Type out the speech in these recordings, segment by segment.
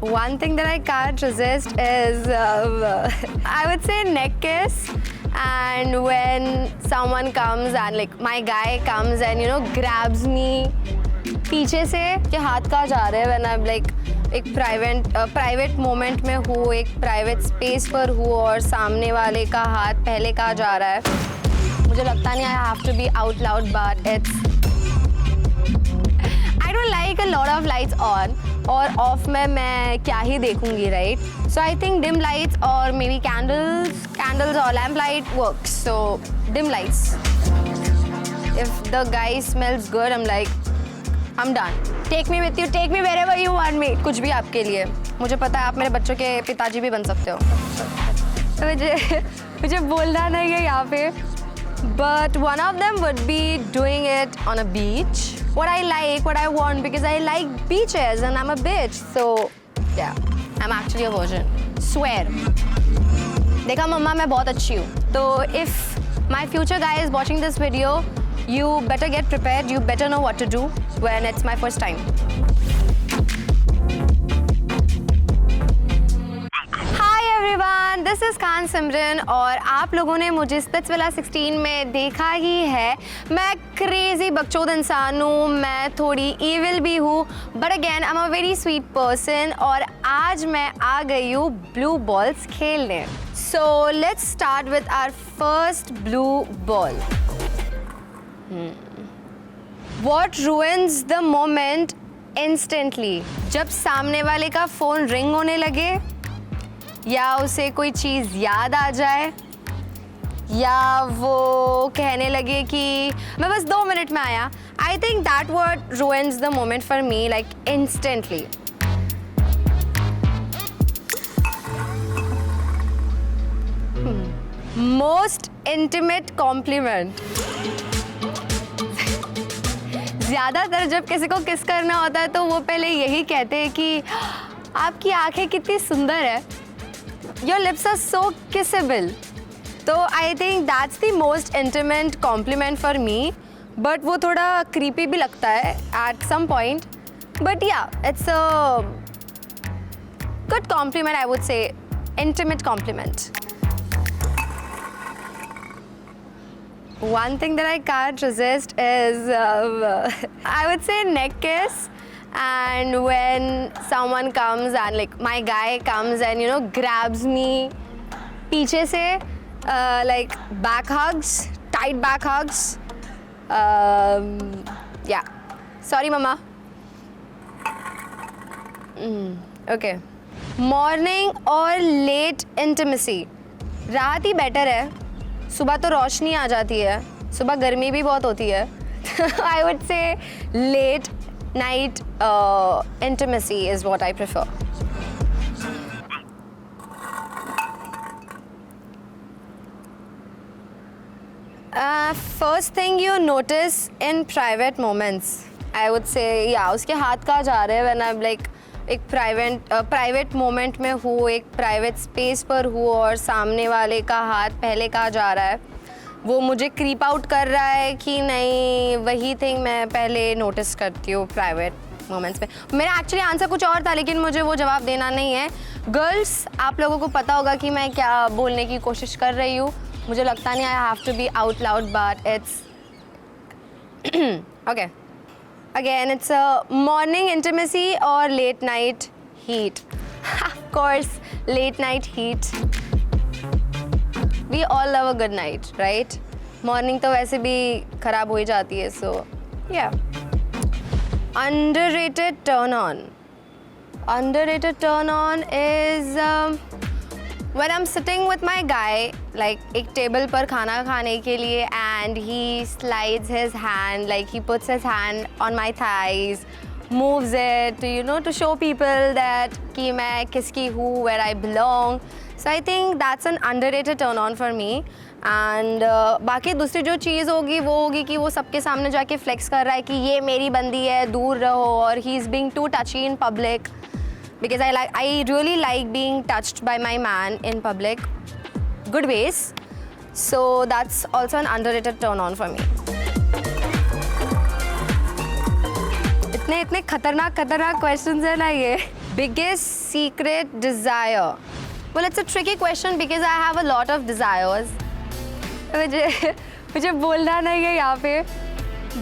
One thing that I can't resist is, I would say neck kiss. And when someone comes and like my guy comes and grabs me पीछे से कि हाथ कहाँ जा रहे हैं when I'm like एक प्राइवेट मोमेंट में हूँ, एक प्राइवेट स्पेस पर हूँ और सामने वाले का हाथ पहले कहाँ जा रहा है, मुझे लगता नहीं I have to be out loud but I don't like a lot of lights on और off में मैं क्या ही देखूंगी, right? So I think dim lights or maybe candles or lamp light works. So dim lights. If the guy smells good, I'm like, I'm done. Take me with you, take me wherever you want me. कुछ भी आपके लिए. मुझे पता है आप मेरे बच्चों के पिताजी भी बन सकते हो. मुझे बोलना नहीं है यहाँ पे. But one of them would be doing it on a beach. What I like, what I want, because I like beaches and I'm a bitch. So yeah, I'm actually a virgin. Swear. देखा मम्मा मैं बहुत अच्छी हूँ. तो if my future guy is watching this video, you better get prepared. You better know what to do when it's my first time. This is Khan Simran और आप लोगों ने मुझे स्पिट्सविला 16 में देखा ही है. मैं क्रेजी बकचोद इंसान हूँ, मैं थोड़ी ईविल भी हूँ, but again I am a very sweet person और आज मैं आ गई हूँ ब्लू बॉल्स खेलने. So let's start with our first blue ball. What ruins the moment instantly? जब सामने वाले का फ़ोन रिंग होने लगे, या उसे कोई चीज़ याद आ जाए, या वो कहने लगे कि मैं बस 2 मिनट में आया. I think that word ruins the moment for me like instantly. Most intimate compliment. ज़्यादातर जब किसी को किस करना होता है तो वो पहले यही कहते हैं कि आपकी आंखें कितनी सुंदर है. Your lips are so kissable. तो I think that's the most intimate compliment for me. But वो थोड़ा creepy भी लगता है at some point. But yeah, it's a good compliment, I would say. Intimate compliment. One thing that I can't resist is, I would say neck kiss. And when someone comes and like my guy comes and grabs me पीछे से like back hugs, tight back hugs. Yeah, sorry mama. Okay. Morning or late intimacy. रात ही better है. सुबह तो रोशनी आ जाती है, सुबह गर्मी भी बहुत होती है. I would say late night intimacy is what I prefer. First thing you notice in private moments, I would say, yeah, उसके हाथ कहाँ जा रहे हैं when I'm like एक प्राइवेट मोमेंट में हूँ, एक प्राइवेट स्पेस पर हूँ और सामने वाले का हाथ पहले कहाँ जा रहा है, वो मुझे क्रीप आउट कर रहा है कि नहीं, वही थिंग मैं पहले नोटिस करती हूँ प्राइवेट मोमेंट्स में. मेरा एक्चुअली आंसर कुछ और था लेकिन मुझे वो जवाब देना नहीं है. गर्ल्स, आप लोगों को पता होगा कि मैं क्या बोलने की कोशिश कर रही हूँ. मुझे लगता नहीं I have to be out loud but it's okay. Again it's a morning intimacy और late night heat. Of course late night heat. We all love a good night, right? Morning तो वैसे भी खराब हो ही जाती है, so yeah. Underrated turn on. Underrated turn on is when I'm sitting with my guy, like एक table पर खाना खाने के लिए and he slides his hand, like he puts his hand on my thighs, moves it, to show people that कि मैं किसकी हूँ, where I belong. So I think that's an underrated turn on for me. And बाकी दूसरी जो चीज़ होगी वो होगी कि वो सबके सामने जाके फ्लेक्स कर रहा है कि ये मेरी बंदी है, दूर रहो, और he is being too touchy in public. Because I really like being touched by my man in public, good ways. So that's also an underrated turn on for me. इतने खतरनाक क्वेश्चंस है ना ये. biggest secret desire. Well, it's a tricky question because I have a lot of desires. मुझे बोलना नहीं है यहाँ पे.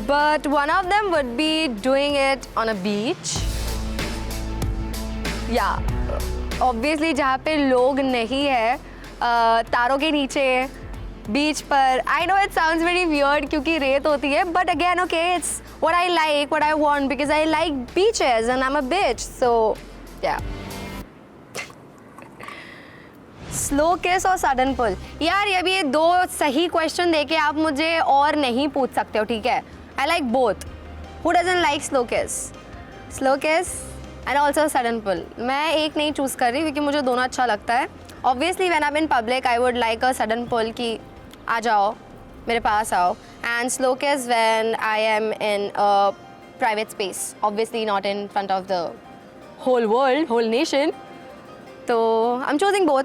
But one of them would be doing it on a beach. Yeah, obviously जहाँ पे लोग नहीं है, तारों के नीचे, बीच पर. I know it sounds very weird क्योंकि रेत होती है, but again, okay, it's what I like, what I want because I like beaches and I'm a bitch, so yeah. Slow किस और सडन पुल. यार ये भी 2 सही क्वेश्चन देके आप मुझे और नहीं पूछ सकते हो, ठीक है. I like both. Who doesn't like slow किस एंड ऑल्सो सडन पुल. मैं एक नहीं चूज़ कर रही क्योंकि मुझे दोनों अच्छा लगता है. Obviously when I am in public I would like a sudden pull कि आ जाओ मेरे पास आओ. And slow kiss when I am in a private space, obviously not in front of the whole world, whole nation. तो I am choosing both.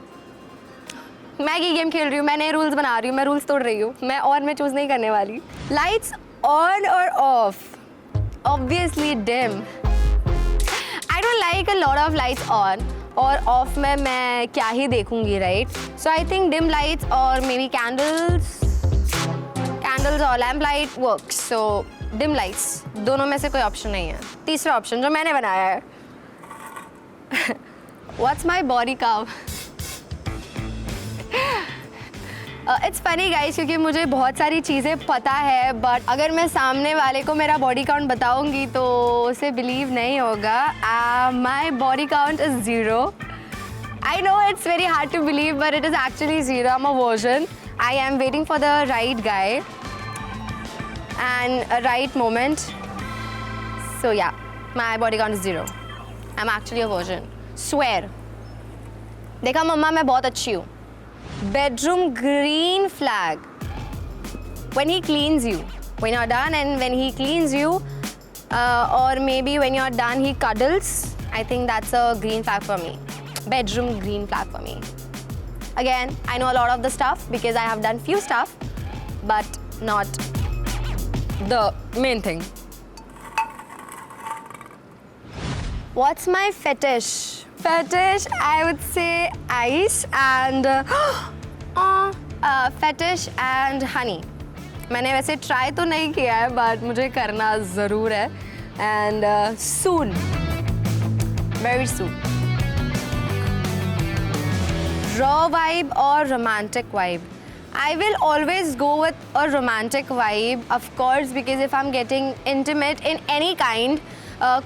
मैं ये game खेल रही हूँ, मैं नए रूल्स बना रही हूँ, मैं रूल्स तोड़ रही हूँ, मैं चूज़ नहीं करने वाली. लाइट्स ऑन और of. Obviously dim. I don't like a lot of lights on और ऑफ में मैं क्या ही देखूंगी, right. So I think dim lights और मे बी कैंडल्स और लैम्प लाइट वर्क्स. सो डिम लाइट्स, दोनों में से कोई ऑप्शन नहीं है. तीसरा ऑप्शन जो मैंने बनाया है. What's my body count. It's funny guys क्योंकि मुझे बहुत सारी चीज़ें पता है, बट अगर मैं सामने वाले को मेरा बॉडी काउंट बताऊंगी तो उसे बिलीव नहीं होगा. My body count is 0. I know it's very hard to believe but it is actually 0. I'm a virgin. I am waiting for the right guy and a right moment. So yeah, my body count is 0. I'm actually a virgin. Swear. देखा मम्मा मैं बहुत अच्छी हूँ. Bedroom green flag. When he cleans you, when you're done, and when he cleans you, or maybe when you're done he cuddles. I think that's a green flag for me. Bedroom green flag for me. Again, I know a lot of the stuff because I have done few stuff, but not the main thing. What's my fetish? I would say ice and fetish and honey. मैंने वैसे try तो नहीं किया है but मुझे करना ज़रूर है. and soon, very soon. Raw vibe or romantic vibe? I will always go with a romantic vibe, of course, because if I'm getting intimate in any kind,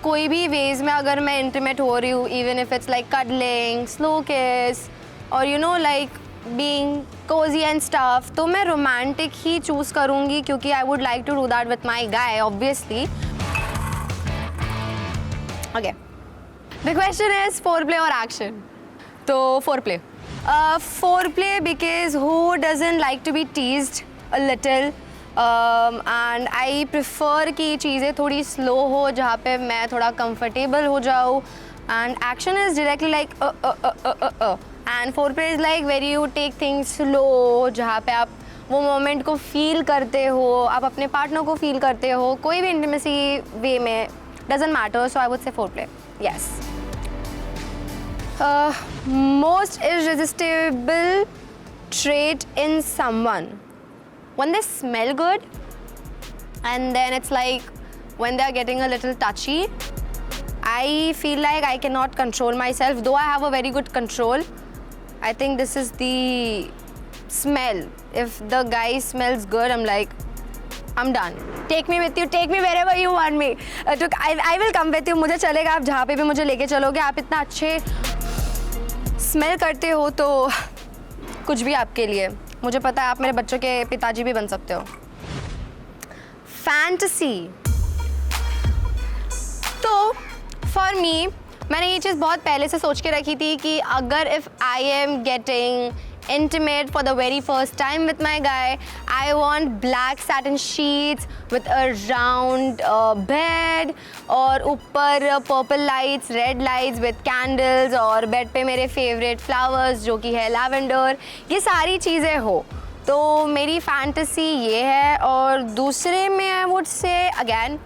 कोई भी ways में अगर मैं intimate हो रही हूँ, even if it's like cuddling, slow kiss, or you know like being cozy and stuff, तो मैं romantic ही choose करूँगी क्योंकि I would like to do that with my guy, obviously. Okay. The question is foreplay or action? तो foreplay. Foreplay because who doesn't like to be teased a little? And I prefer कि चीज़ें थोड़ी slow हो जहाँ पे मैं थोड़ा comfortable हो जाऊँ. And action is directly like and foreplay is like where you take things slow, जहाँ पे आप वो moment को feel करते हो, आप अपने partner को feel करते हो, कोई भी intimacy way में doesn't matter. So I would say foreplay. Yes. Most irresistible trait in someone. When they smell good, and then it's like when they are getting a little touchy, I feel like I cannot control myself. Though I have a very good control, I think this is the smell. If the guy smells good, I'm like, I'm done. Take me with you. Take me wherever you want me. I will come with you. मुझे चलेगा आप जहाँ पे भी मुझे लेके चलोगे. आप इतना अच्छे स्मेल करते हो तो कुछ भी आपके लिए. मुझे पता है आप मेरे बच्चों के पिताजी भी बन सकते हो. फैंटेसी. तो फॉर मी मैंने ये चीज़ बहुत पहले से सोच के रखी थी कि अगर if I am getting intimate for the very first time with my guy, I want black satin sheets with a round bed और ऊपर purple lights, red lights with candles और bed पे मेरे favorite flowers जो कि है lavender. ये सारी चीज़ें हो तो मेरी fantasy ये है. और दूसरे में I would say again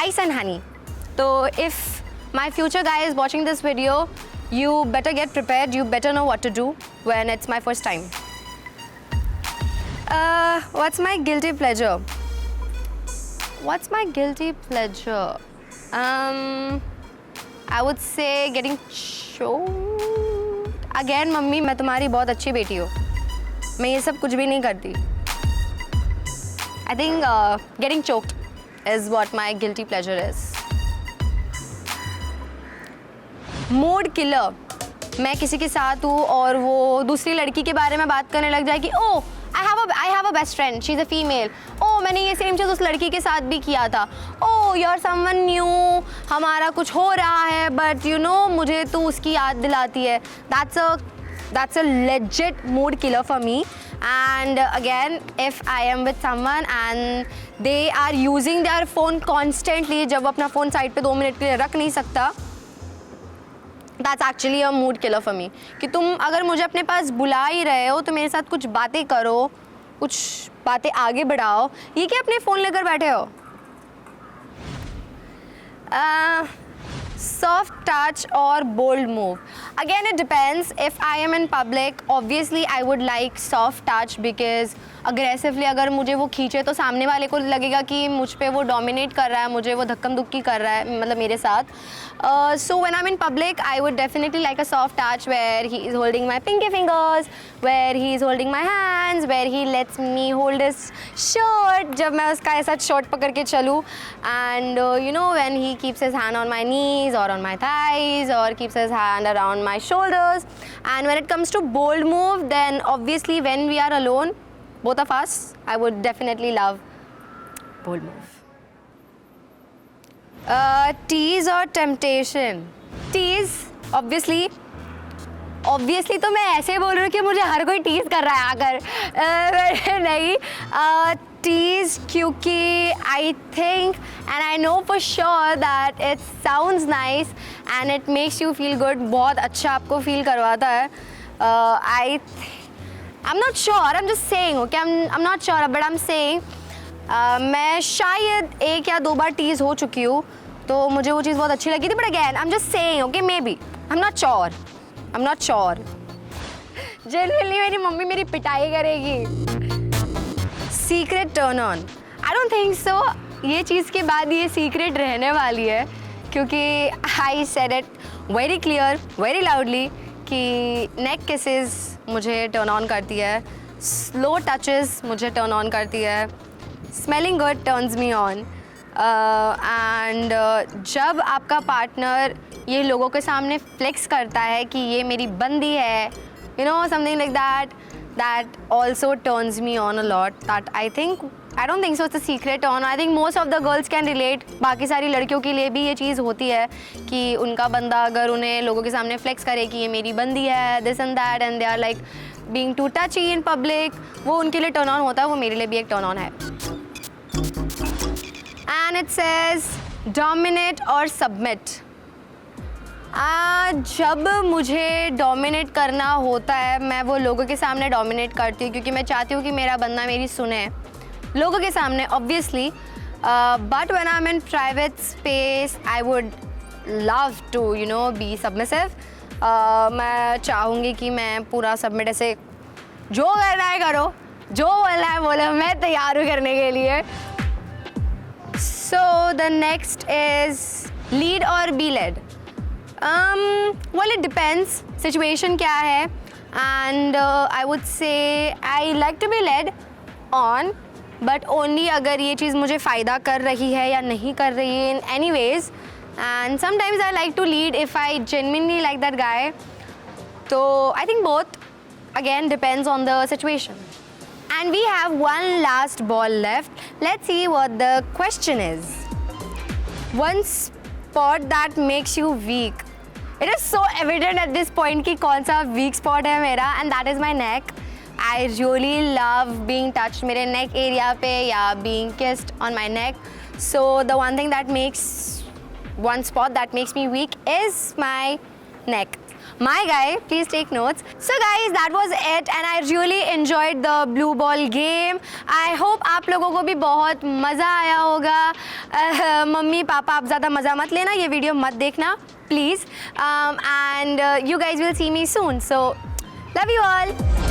ice and honey. तो if my future guy is watching this video, you better get prepared. You better know what to do when it's my first time. What's my guilty pleasure? What's my guilty pleasure? I would say getting choked. Again, mummy मैं तुम्हारी बहुत अच्छी बेटी हूँ. मैं ये सब कुछ भी नहीं करती. I think getting choked is what my guilty pleasure is. Mood killer. मैं किसी के साथ हूँ और वो दूसरी लड़की के बारे में बात करने लग जाए कि ओह I have a best friend. She's a female. Oh, मैंने ये सेम चीज़ उस लड़की के साथ भी किया था. Oh, you're someone new. हमारा कुछ हो रहा है, but you know मुझे तू उसकी याद दिलाती है. That's a legit mood killer for me. And again, if I am with someone and they are using their phone constantly, जब अपना फ़ोन साइड पे 2 मिनट के लिए रख नहीं सकता, That's actually a mood killer for me. कि तुम अगर मुझे अपने पास बुला ही रहे हो तो मेरे साथ कुछ बातें करो, कुछ बातें आगे बढ़ाओ. ये क्या अपने फ़ोन लेकर बैठे हो? Soft touch or bold move. Again, it depends. If I am in public, obviously I would like soft touch because aggressively अगर मुझे वो खींचे तो सामने वाले को लगेगा कि मुझ पे वो dominate कर रहा है, मुझे वो धक्कम धुक्की कर रहा है, मतलब मेरे साथ. So when I'm in public, I would definitely like a soft touch where he is holding my pinky fingers, where he is holding my hands, where he lets me hold his shirt जब मैं उसका ऐसा short पकड़ के चलूँ, and you know when he keeps his hand on my knees or on my thighs or keeps his hand around my shoulders. And when it comes to bold move, then obviously when we are alone, both of us, I would definitely love bold move. Tease or temptation? Tease, obviously तो मैं ऐसे बोल रही हूँ कि मुझे हर कोई tees कर रहा है आकर. नहीं, tease क्योंकि I think and I know for sure that it sounds nice and it makes you feel good. बहुत अच्छा आपको feel करवाता है. I'm not sure. I'm just saying. Okay, I'm not sure, but I'm saying. मैं शायद 1 या 2 बार tees हो चुकी हूँ तो मुझे वो चीज़ बहुत अच्छी लगी थी. But again, I'm just saying. Okay, maybe. I'm not sure. Generally मेरी मम्मी मेरी पिटाई करेगी. Secret turn on. I don't think so. ये चीज़ के बाद ये secret रहने वाली है क्योंकि I said it very clear, very loudly कि neck kisses मुझे turn on करती है, slow touches मुझे turn on करती है, smelling good turns me on. And जब आपका पार्टनर ये लोगों के सामने फ्लेक्स करता है कि ये मेरी बंदी है, you know, something like that, that also turns me on a lot. That I don't think so it's a secret on. I think most of the girls can relate. बाकी सारी लड़कियों के लिए भी ये चीज़ होती है कि उनका बंदा अगर उन्हें लोगों के सामने फ्लेक्स करे कि ये मेरी बंदी है, this and that, and they are like being too touchy in public, वो उनके लिए turn on होता है, वो मेरे लिए भी एक turn on है. And it says dominate or submit. जब मुझे डोमिनेट करना होता है मैं वो लोगों के सामने डोमिनेट करती हूँ क्योंकि मैं चाहती हूँ कि मेरा बंदा मेरी सुने लोगों के सामने obviously. But when I am in private space I would love to you know be submissive. मैं चाहूँगी कि मैं पूरा सबमिट ऐसे जो करना है करो, जो बोलना है बोलो, मैं तैयार हूँ करने के लिए. So the next is lead और be led. Well, it depends. Situation क्या है? And I would say I like to be led on, but only अगर ये चीज़ मुझे फ़ायदा कर रही है या नहीं कर रही है in any ways. And sometimes I like to lead if I genuinely like that guy. So I think both. Again, depends on the situation. And we have one last ball left. Let's see what the question is. One spot that makes you weak. It is so evident at this point कि कौन सा weak spot है मेरा, and that is my neck. I really love being touched मेरे neck area पे या being kissed on my neck. So the one spot that makes me weak is my neck. my guy. Please take notes. So guys, that was it and I really enjoyed the blue ball game. I hope आप लोगों को भी बहुत मज़ा आया होगा. Mummy papa आप ज़्यादा मज़ा मत लेना, ये वीडियो मत देखना please. And you guys will see me soon. So love you all.